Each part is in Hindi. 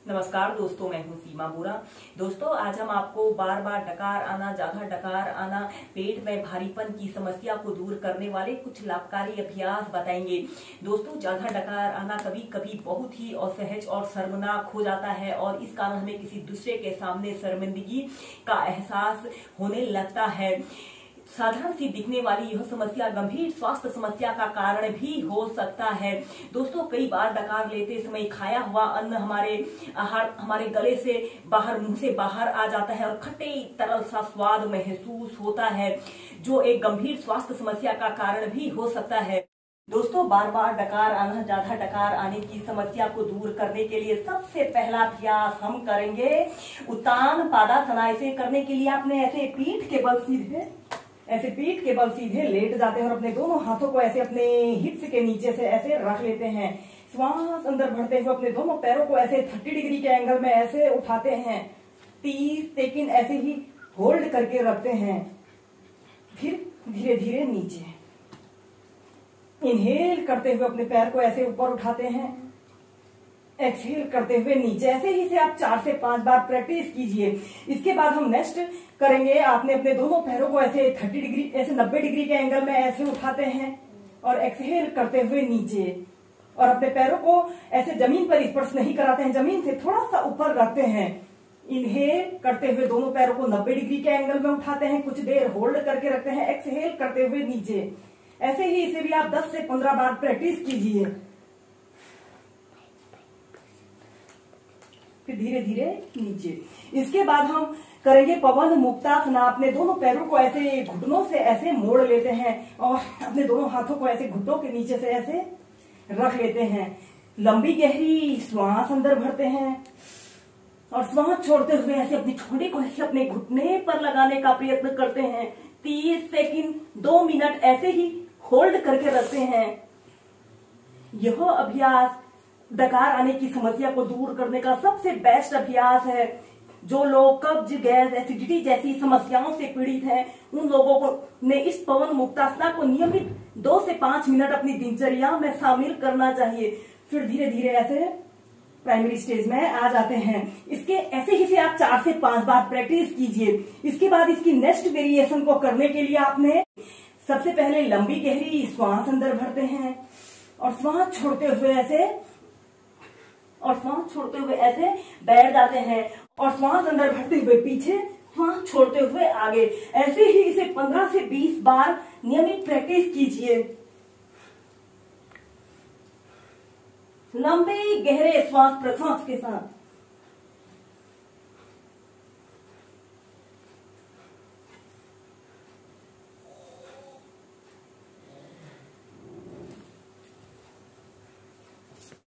नमस्कार दोस्तों, मैं हूं सीमा बोरा। दोस्तों, आज हम आपको बार बार डकार आना, ज्यादा डकार आना, पेट में भारीपन की समस्या को दूर करने वाले कुछ लाभकारी अभ्यास बताएंगे। दोस्तों, ज्यादा डकार आना कभी कभी बहुत ही असहज और शर्मनाक हो जाता है और इस कारण हमें किसी दूसरे के सामने शर्मिंदगी का एहसास होने लगता है। साधारण सी दिखने वाली यह समस्या गंभीर स्वास्थ्य समस्या का कारण भी हो सकता है। दोस्तों, कई बार डकार लेते समय खाया हुआ अन्न हमारे गले से बाहर, मुंह से बाहर आ जाता है और खट्टे तरल सा स्वाद महसूस होता है, जो एक गंभीर स्वास्थ्य समस्या का कारण भी हो सकता है। दोस्तों, बार बार डकार आना, ज्यादा डकार आने की समस्या को दूर करने के लिए सबसे पहला अभ्यास हम करेंगे उत्तान पादासना। इसे करने के लिए आपने ऐसे पीठ के बल सीधे लेट जाते हैं और अपने दोनों हाथों को ऐसे अपने हिप्स के नीचे से ऐसे रख लेते हैं। श्वास अंदर भरते हुए अपने दोनों पैरों को ऐसे 30 डिग्री के एंगल में ऐसे उठाते हैं। 30 सेकंड ऐसे ही होल्ड करके रखते हैं। फिर धीरे धीरे नीचे इनहेल करते हुए अपने पैर को ऐसे ऊपर उठाते हैं। एक्सहेल करते हुए नीचे। ऐसे ही से आप 4 से 5 बार प्रैक्टिस कीजिए। इसके बाद हम नेक्स्ट करेंगे, आपने अपने दोनों पैरों को ऐसे 30 डिग्री, ऐसे 90 डिग्री के एंगल में ऐसे उठाते हैं और एक्सहेल करते हुए नीचे, और अपने पैरों को ऐसे जमीन पर स्पर्श नहीं कराते हैं, जमीन से थोड़ा सा ऊपर रखते हैं। इनहेल करते हुए दोनों पैरों को 90 डिग्री के एंगल में उठाते हैं, कुछ देर होल्ड करके रखते हैं, एक्सहेल करते हुए नीचे। ऐसे ही इसे भी आप 10 से 15 बार प्रैक्टिस कीजिए। फिर धीरे धीरे नीचे। इसके बाद हम करेंगे पवन मुक्तासना। अपने दोनों पैरों को ऐसे घुटनों से ऐसे मोड़ लेते हैं और अपने दोनों हाथों को ऐसे घुटनों के नीचे से ऐसे रख लेते हैं। लंबी गहरी श्वास अंदर भरते हैं और श्वास छोड़ते हुए ऐसे अपनी ठोड़ी को ऐसे अपने घुटने पर लगाने का प्रयत्न करते हैं। 30 सेकंड, 2 मिनट ऐसे ही होल्ड करके रखते हैं। यह अभ्यास डकार आने की समस्या को दूर करने का सबसे बेस्ट अभ्यास है। जो लोग कब्ज, गैस, एसिडिटी जैसी समस्याओं से पीड़ित हैं, उन लोगों को ने इस पवन मुक्तासना को नियमित 2 से 5 मिनट अपनी दिनचर्या में शामिल करना चाहिए। फिर धीरे धीरे ऐसे प्राइमरी स्टेज में आ जाते हैं। इसके ऐसे ही से आप 4 से 5 बार प्रैक्टिस कीजिए। इसके बाद इसकी नेक्स्ट वेरिएशन को करने के लिए आपने सबसे पहले लंबी गहरी श्वास अंदर भरते हैं और श्वास छोड़ते हुए ऐसे बैठ जाते हैं और श्वास अंदर भरते हुए पीछे, श्वास छोड़ते हुए आगे। ऐसे ही इसे 15 से 20 बार नियमित प्रैक्टिस कीजिए। लंबे गहरे श्वास प्रश्वास के साथ।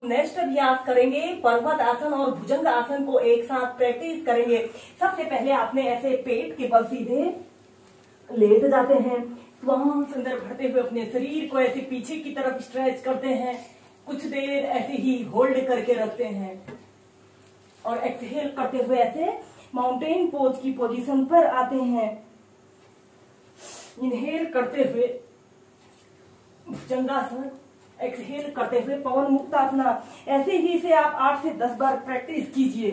नेक्स्ट अभ्यास करेंगे पर्वत आसन और भुजंग आसन को एक साथ प्रैक्टिस करेंगे। सबसे पहले आपने ऐसे पेट के बल सीधे लेट जाते हैं। श्वास अंदर भरते हुए अपने शरीर को ऐसे पीछे की तरफ स्ट्रेच करते हैं, कुछ देर ऐसे ही होल्ड करके रखते हैं और एक्सहेल करते हुए ऐसे माउंटेन पोज की पोजीशन पर आते हैं। इनहेल करते हुए भुजंगासन, एक्सहेल करते हुए पवन मुक्तासना। ऐसे ही से आप 8 से 10 बार प्रैक्टिस कीजिए।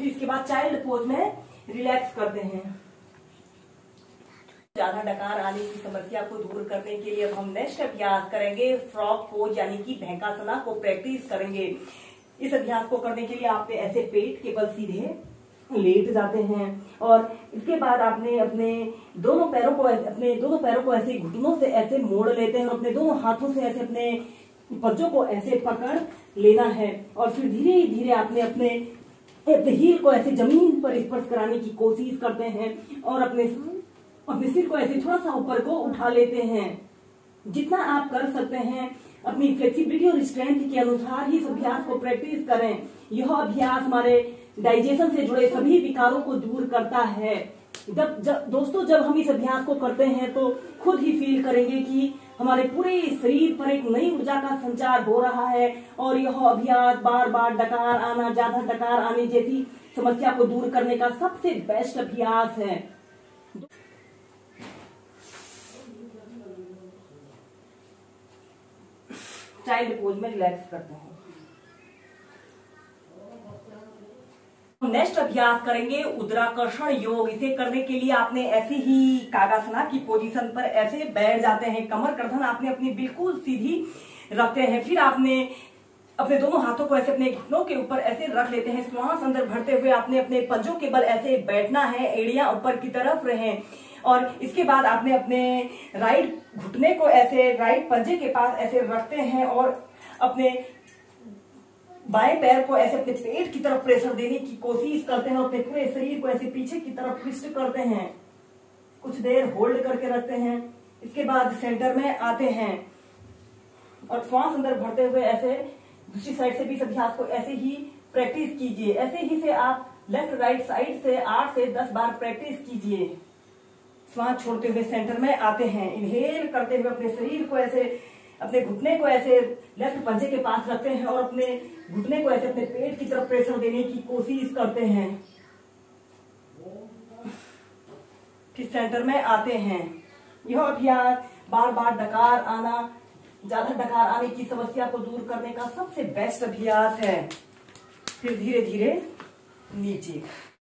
इसके बाद चाइल्ड पोज में रिलैक्स करते हैं। ज्यादा डकार आने की समस्या को दूर करने के लिए अब हम नेक्स्ट अभ्यास करेंगे फ्रॉग पोज, यानी कि भैंकासना को प्रैक्टिस करेंगे। इस अभ्यास को करने के लिए आपने ऐसे पेट के बल सीधे लेट जाते हैं और इसके बाद आपने अपने दोनों पैरों को ऐसे घुटनों से ऐसे मोड़ लेते हैं और अपने दोनों हाथों से ऐसे अपने पंजों को ऐसे पकड़ लेना है और फिर धीरे धीरे आपने अपने हील को ऐसे जमीन पर स्पर्श कराने की कोशिश करते हैं और अपने सिर को ऐसे थोड़ा सा ऊपर को उठा लेते हैं। जितना आप कर सकते हैं अपनी फ्लेक्सिबिलिटी और स्ट्रेंथ के अनुसार ही इस अभ्यास को प्रैक्टिस करें। यह अभ्यास हमारे डाइजेशन से जुड़े सभी विकारों को दूर करता है। दोस्तों, जब हम इस अभ्यास को करते हैं तो खुद ही फील करेंगे कि हमारे पूरे शरीर पर एक नई ऊर्जा का संचार हो रहा है और यह अभ्यास बार बार डकार आना, ज्यादा डकार आने जैसी समस्या को दूर करने का सबसे बेस्ट अभ्यास है। चाइल्ड पोज में रिलैक्स करते हैं। नेक्स्ट अभ्यास करेंगे उद्राकर्षण योग। इसे करने के लिए आपने ऐसे ही कागासना की पोजीशन पर ऐसे बैठ जाते हैं। कमर गर्दन आपने अपनी बिल्कुल सीधी रखते हैं। फिर आपने अपने दोनों हाथों को ऐसे अपने घुटनों के ऊपर ऐसे रख लेते हैं। श्वास अंदर भरते हुए आपने अपने पंजों के बल ऐसे बैठना है, एड़ियां ऊपर की तरफ रहें। और इसके बाद आपने अपने राइट घुटने को ऐसे राइट पंजे के पास ऐसे रखते हैं और अपने बाएं पैर को ऐसे अपने पेट की तरफ प्रेशर देने की कोशिश करते हैं और अपने पूरे शरीर को ऐसे पीछे की तरफ ट्विस्ट करते हैं। कुछ देर होल्ड करके रखते हैं। इसके बाद सेंटर में आते हैं और श्वास अंदर भरते हुए ऐसे दूसरी साइड से भी इस अभ्यास को ऐसे ही प्रैक्टिस कीजिए। ऐसे ही से आप लेफ्ट राइट साइड से 8 से 10 बार प्रैक्टिस कीजिए। श्वास छोड़ते हुए सेंटर में आते हैं। इनहेल करते हुए अपने शरीर को ऐसे अपने घुटने को ऐसे लेफ्ट पंजे के पास रखते हैं और अपने घुटने को ऐसे अपने पेट की तरफ प्रेशर देने की कोशिश करते हैं। फिर सेंटर में आते हैं। यह अभ्यास बार बार डकार आना, ज्यादा डकार आने की समस्या को दूर करने का सबसे बेस्ट अभ्यास है। फिर धीरे धीरे नीचे।